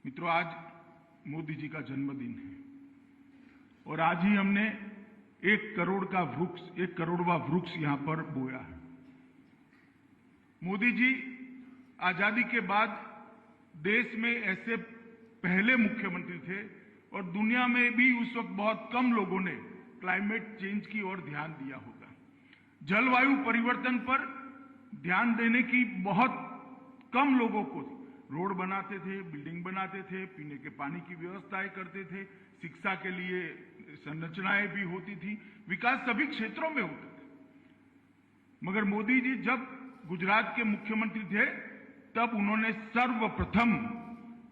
मित्रों, आज मोदी जी का जन्मदिन है और आज ही हमने 1 करोड़वां वृक्ष यहां पर बोया है। मोदी जी आजादी के बाद देश में ऐसे पहले मुख्यमंत्री थे और दुनिया में भी उस वक्त बहुत कम लोगों ने क्लाइमेट चेंज की ओर ध्यान दिया होगा। जलवायु परिवर्तन पर ध्यान देने की बहुत कम लोगों को रोड बनाते थे, बिल्डिंग बनाते थे, पीने के पानी की व्यवस्थाएं करते थे, शिक्षा के लिए संरचनाएं भी होती थी, विकास सभी क्षेत्रों में होता था। मगर मोदी जी जब गुजरात के मुख्यमंत्री थे तब उन्होंने सर्वप्रथम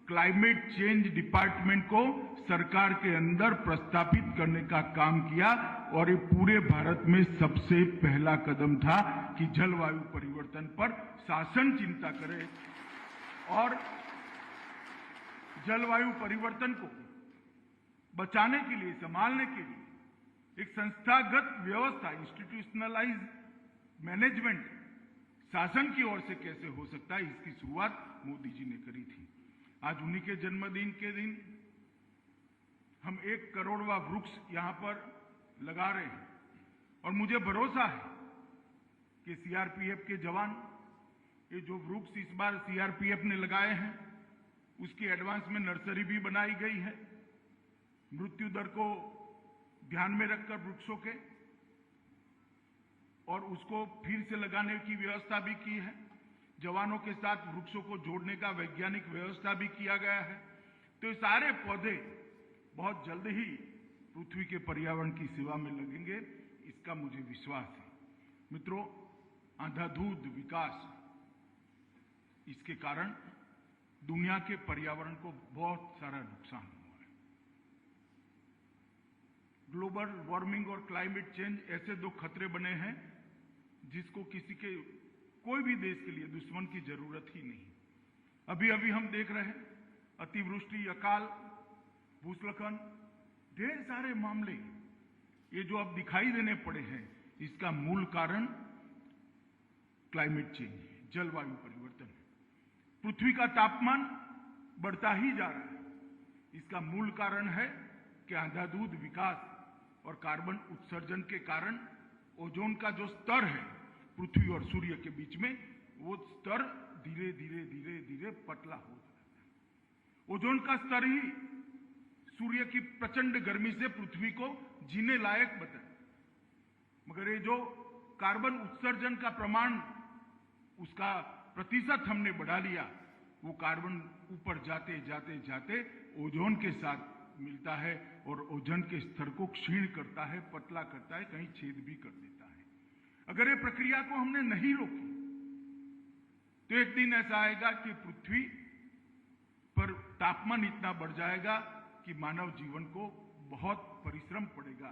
क्लाइमेट चेंज डिपार्टमेंट को सरकार के अंदर प्रस्तापित करने का काम किया और ये पूरे भारत में सबसे पहला कदम था कि जलवायु परिवर्तन पर शासन चिंता करे और जलवायु परिवर्तन को बचाने के लिए, संभालने के लिए एक संस्थागत व्यवस्था, इंस्टीट्यूशनलाइज मैनेजमेंट शासन की ओर से कैसे हो सकता है, इसकी शुरुआत मोदी जी ने करी थी। आज उन्हीं के जन्मदिन के दिन हम 1 करोड़वां वृक्ष यहां पर लगा रहे हैं और मुझे भरोसा है कि सीआरपीएफ के जवान ये जो वृक्ष इस बार सीआरपीएफ ने लगाए हैं उसकी एडवांस में नर्सरी भी बनाई गई है, मृत्यु दर को ध्यान में रखकर वृक्षों के, और उसको फिर से लगाने की व्यवस्था भी की है। जवानों के साथ वृक्षों को जोड़ने का वैज्ञानिक व्यवस्था भी किया गया है। तो ये सारे पौधे बहुत जल्द ही पृथ्वी के पर्यावरण की सेवा में लगेंगे, इसका मुझे विश्वास है। मित्रों, अंधाधुंध विकास, इसके कारण दुनिया के पर्यावरण को बहुत सारा नुकसान हुआ है। ग्लोबल वार्मिंग और क्लाइमेट चेंज ऐसे दो खतरे बने हैं जिसको किसी के, कोई भी देश के लिए दुश्मन की जरूरत ही नहीं। अभी अभी हम देख रहे हैं अतिवृष्टि, अकाल, भूस्खलन, ढेर सारे मामले ये जो अब दिखाई देने पड़े हैं, इसका मूल कारण क्लाइमेट चेंज है, जलवायु परिवर्तन है। पृथ्वी का तापमान बढ़ता ही जा रहा है। इसका मूल कारण है कि अंधाधुंध विकास और कार्बन उत्सर्जन के कारण ओजोन का जो स्तर है पृथ्वी और सूर्य के बीच में, वो स्तर धीरे धीरे धीरे धीरे पतला हो जाता है। ओजोन का स्तर ही सूर्य की प्रचंड गर्मी से पृथ्वी को जीने लायक बताए, मगर ये जो कार्बन उत्सर्जन का प्रमाण, उसका प्रतिशत हमने बढ़ा लिया, वो कार्बन ऊपर जाते जाते जाते ओजोन के साथ मिलता है और ओजोन के स्तर को क्षीण करता है, पतला करता है, कहीं छेद भी कर देता है। अगर ये प्रक्रिया को हमने नहीं रोकी तो एक दिन ऐसा आएगा कि पृथ्वी पर तापमान इतना बढ़ जाएगा कि मानव जीवन को बहुत परिश्रम पड़ेगा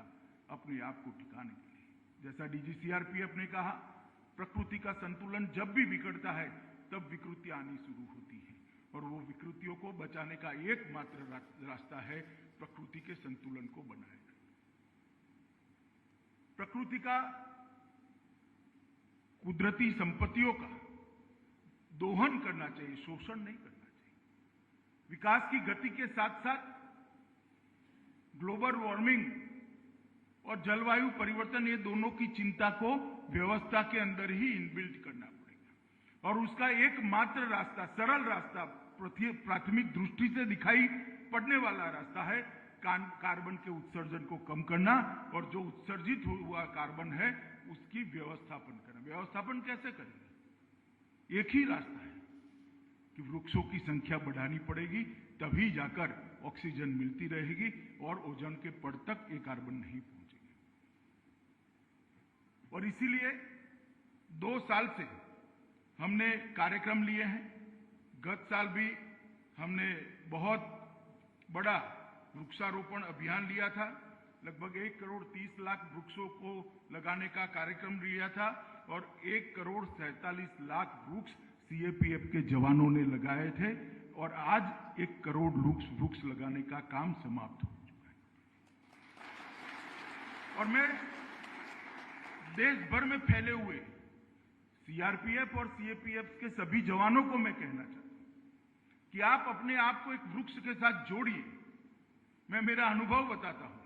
अपने आप को टिकाने के लिए। जैसा डीजी सीआरपीएफ ने कहा, प्रकृति का संतुलन जब भी बिगड़ता है तब विकृतियां आनी शुरू होती हैं और वो विकृतियों को बचाने का एकमात्र रास्ता है प्रकृति के संतुलन को बनाए रखना। प्रकृति का, कुदरती संपत्तियों का दोहन करना चाहिए, शोषण नहीं करना चाहिए। विकास की गति के साथ साथ ग्लोबल वार्मिंग और जलवायु परिवर्तन, ये दोनों की चिंता को व्यवस्था के अंदर ही इनबिल्ट करना पड़ेगा और उसका एकमात्र रास्ता, सरल रास्ता, प्राथमिक दृष्टि से दिखाई पड़ने वाला रास्ता है कार्बन के उत्सर्जन को कम करना और जो उत्सर्जित हुआ कार्बन है उसकी व्यवस्थापन करना। व्यवस्थापन कैसे करेंगे? एक ही रास्ता है कि वृक्षों की संख्या बढ़ानी पड़ेगी, तभी जाकर ऑक्सीजन मिलती रहेगी और ओजोन के पड़ तक ये कार्बन नहीं पहुंचेगा। और इसीलिए 2 साल से हमने कार्यक्रम लिए हैं। गत साल भी हमने बहुत बड़ा वृक्षारोपण अभियान लिया था, लगभग 1,30,00,000 वृक्षों को लगाने का कार्यक्रम लिया था और 1,47,00,000 वृक्ष सीएपीएफ के जवानों ने लगाए थे और आज 1 करोड़ वृक्ष लगाने का काम समाप्त हो चुका है। और मैं देश भर में फैले हुए सीआरपीएफ और सीएपीएफ के सभी जवानों को मैं कहना चाहता हूं कि आप अपने आप को एक वृक्ष के साथ जोड़िए। मैं मेरा अनुभव बताता हूं,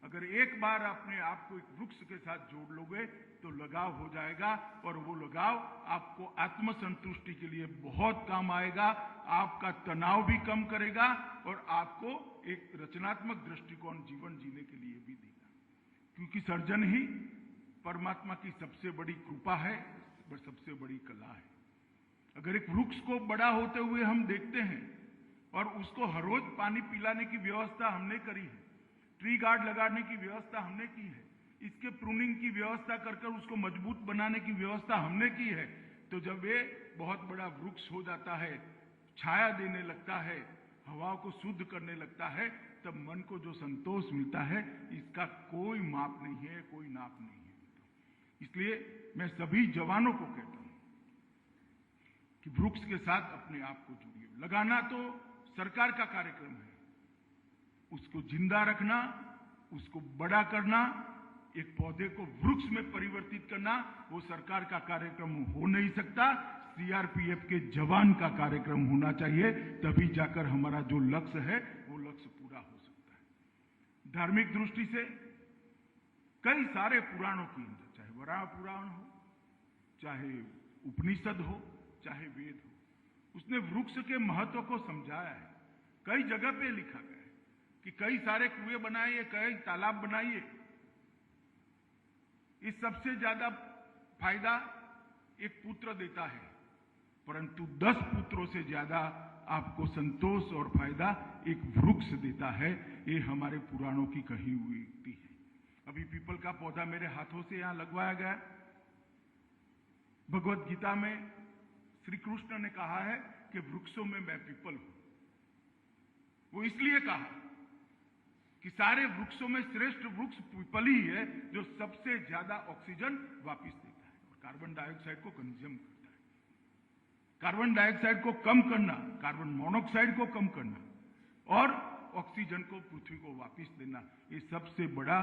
अगर एक बार अपने आप को एक वृक्ष के साथ जोड़ लोगे तो लगाव हो जाएगा, और वो लगाव आपको आत्मसंतुष्टि के लिए बहुत काम आएगा, आपका तनाव भी कम करेगा और आपको एक रचनात्मक दृष्टिकोण जीवन जीने के लिए भी देगा। क्योंकि सर्जन ही परमात्मा की सबसे बड़ी कृपा है, सबसे बड़ी कला है। अगर एक वृक्ष को बड़ा होते हुए हम देखते हैं और उसको हर रोज पानी पिलाने की व्यवस्था हमने करी है, ट्री गार्ड लगाने की व्यवस्था हमने की है, इसके प्रूनिंग की व्यवस्था कर उसको मजबूत बनाने की व्यवस्था हमने की है, तो जब ये बहुत बड़ा वृक्ष हो जाता है, छाया देने लगता है, हवा को शुद्ध करने लगता है, तब मन को जो संतोष मिलता है इसका कोई माप नहीं है, कोई नाप नहीं है। इसलिए मैं सभी जवानों को कहता हूं कि वृक्ष के साथ अपने आप को जुड़िए। लगाना तो सरकार का कार्यक्रम है, उसको जिंदा रखना, उसको बड़ा करना, एक पौधे को वृक्ष में परिवर्तित करना, वो सरकार का कार्यक्रम हो नहीं सकता, सीआरपीएफ के जवान का कार्यक्रम होना चाहिए। तभी जाकर हमारा जो लक्ष्य है वो लक्ष्य पूरा हो सकता है। धार्मिक दृष्टि से कई सारे पुराणों के अंदर, चाहे वराह पुराण हो, चाहे उपनिषद हो, चाहे वेद हो, उसने वृक्ष के महत्व को समझाया है। कई जगह पे लिखा गया है कि कई सारे कुएं बनाइए, कई तालाब बनाइए, इस सबसे ज्यादा फायदा एक पुत्र देता है, परंतु 10 पुत्रों से ज्यादा आपको संतोष और फायदा एक वृक्ष देता है। ये हमारे पुराणों की कही हुई युक्ति है। अभी पीपल का पौधा मेरे हाथों से यहां लगवाया गया। भगवत गीता में श्री कृष्ण ने कहा है कि वृक्षों में मैं पीपल हूं। वो इसलिए कहा कि सारे वृक्षों में श्रेष्ठ वृक्ष पीपल ही है, जो सबसे ज्यादा ऑक्सीजन वापस देता है और कार्बन डाइऑक्साइड को कंज्यूम करता है। कार्बन डाइऑक्साइड को कम करना, कार्बन मोनोऑक्साइड को कम करना और ऑक्सीजन को पृथ्वी को वापस देना, ये सबसे बड़ा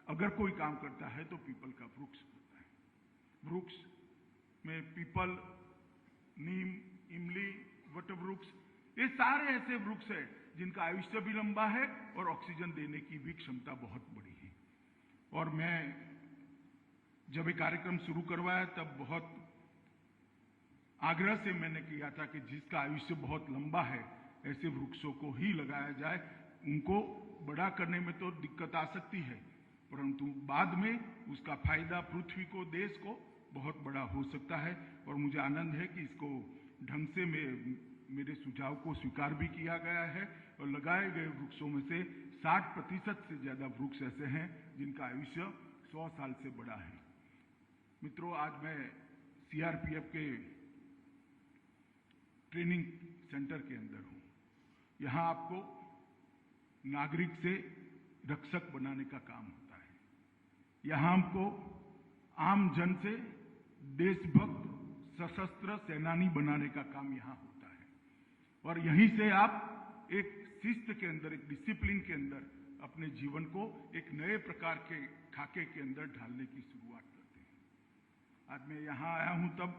अगर कोई काम करता है तो पीपल का वृक्ष करता है। वृक्ष में पीपल, नीम, इमली, वटवृक्ष, ये सारे ऐसे वृक्ष हैं जिनका आयुष्य भी लंबा है और ऑक्सीजन देने की भी क्षमता बहुत बड़ी है। और मैं जब ये कार्यक्रम शुरू करवाया तब बहुत आग्रह से मैंने किया था कि जिसका आयुष्य बहुत लंबा है ऐसे वृक्षों को ही लगाया जाए। उनको बड़ा करने में तो दिक्कत आ सकती है, परंतु बाद में उसका फायदा पृथ्वी को, देश को बहुत बड़ा हो सकता है। और मुझे आनंद है कि इसको ढंग से मेरे सुझाव को स्वीकार भी किया गया है और लगाए गए वृक्षों में से 60% से ज्यादा वृक्ष ऐसे हैं जिनका आयुष्य 100 साल से बड़ा है। मित्रों, आज मैं सीआरपीएफ के ट्रेनिंग सेंटर के अंदर हूं। यहां आपको नागरिक से रक्षक बनाने का काम होता है। यहां हमको आम जन से देशभक्त सशस्त्र सेनानी बनाने का काम यहां होता है। और यहीं से आप एक शिस्त के अंदर, एक डिसिप्लिन के अंदर अपने जीवन को एक नए प्रकार के खाके के अंदर ढालने की शुरुआत करते हैं। आज मैं यहां आया हूं तब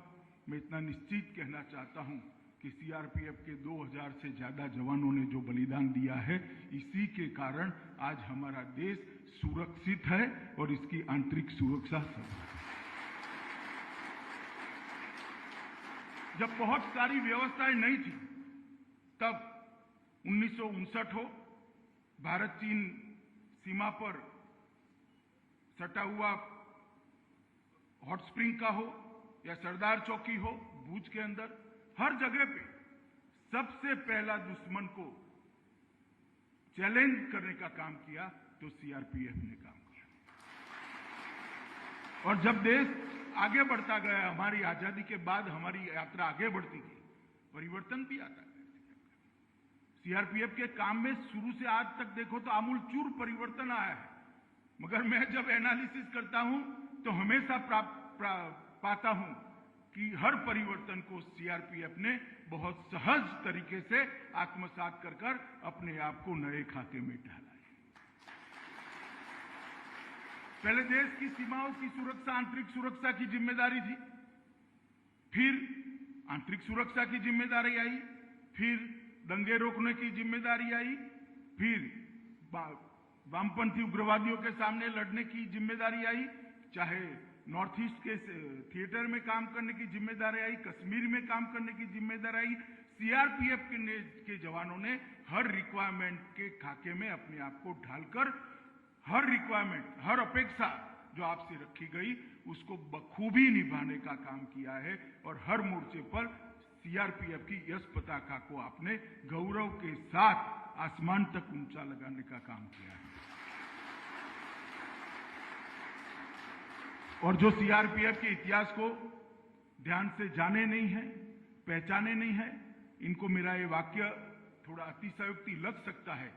मैं इतना निश्चित कहना चाहता हूं कि सीआरपीएफ के 2000 से ज्यादा जवानों ने जो बलिदान दिया है, इसी के कारण आज हमारा देश सुरक्षित है और इसकी आंतरिक सुरक्षा सब है। जब बहुत सारी व्यवस्थाएं नहीं थी तब 1959 हो, भारत चीन सीमा पर सटा हुआ हॉट स्प्रिंग का हो या सरदार चौकी हो भूज के अंदर, हर जगह पे सबसे पहला दुश्मन को चैलेंज करने का काम किया तो सीआरपीएफ ने काम किया। और जब देश आगे बढ़ता गया, हमारी आजादी के बाद हमारी यात्रा आगे बढ़ती गई, परिवर्तन भी आता गया। सीआरपीएफ के काम में शुरू से आज तक देखो तो आमूलचूर परिवर्तन आया है, मगर मैं जब एनालिसिस करता हूं तो हमेशा पाता हूं कि हर परिवर्तन को सीआरपीएफ ने बहुत सहज तरीके से आत्मसात कर अपने आप को नए खाके में ढाला है। पहले देश की सीमाओं की सुरक्षा, आंतरिक सुरक्षा की जिम्मेदारी थी, फिर आंतरिक सुरक्षा की जिम्मेदारी आई, फिर दंगे रोकने की जिम्मेदारी आई, फिर वामपंथी उग्रवादियों के सामने लड़ने की जिम्मेदारी आई, चाहे नॉर्थ ईस्ट के थिएटर में काम करने की जिम्मेदारी आई, कश्मीर में काम करने की जिम्मेदारी आई। सीआरपीएफ के जवानों ने हर रिक्वायरमेंट के खाके में अपने आप को ढालकर हर रिक्वायरमेंट, हर अपेक्षा जो आपसे रखी गई उसको बखूबी निभाने का काम किया है और हर मोर्चे पर सीआरपीएफ की यश पताका को आपने गौरव के साथ आसमान तक ऊंचा लगाने का काम किया है। और जो सीआरपीएफ के इतिहास को ध्यान से जाने नहीं है, पहचाने नहीं है, इनको मेरा ये वाक्य थोड़ा अतिशयोक्ति लग सकता है,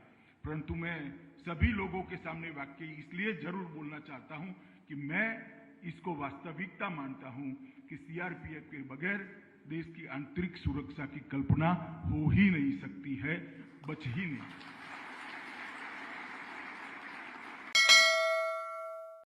परंतु मैं सभी लोगों के सामने वाक्य इसलिए जरूर बोलना चाहता हूं कि मैं इसको वास्तविकता मानता हूं कि सीआरपीएफ के बगैर देश की आंतरिक सुरक्षा की कल्पना हो ही नहीं सकती है, बच ही नहीं।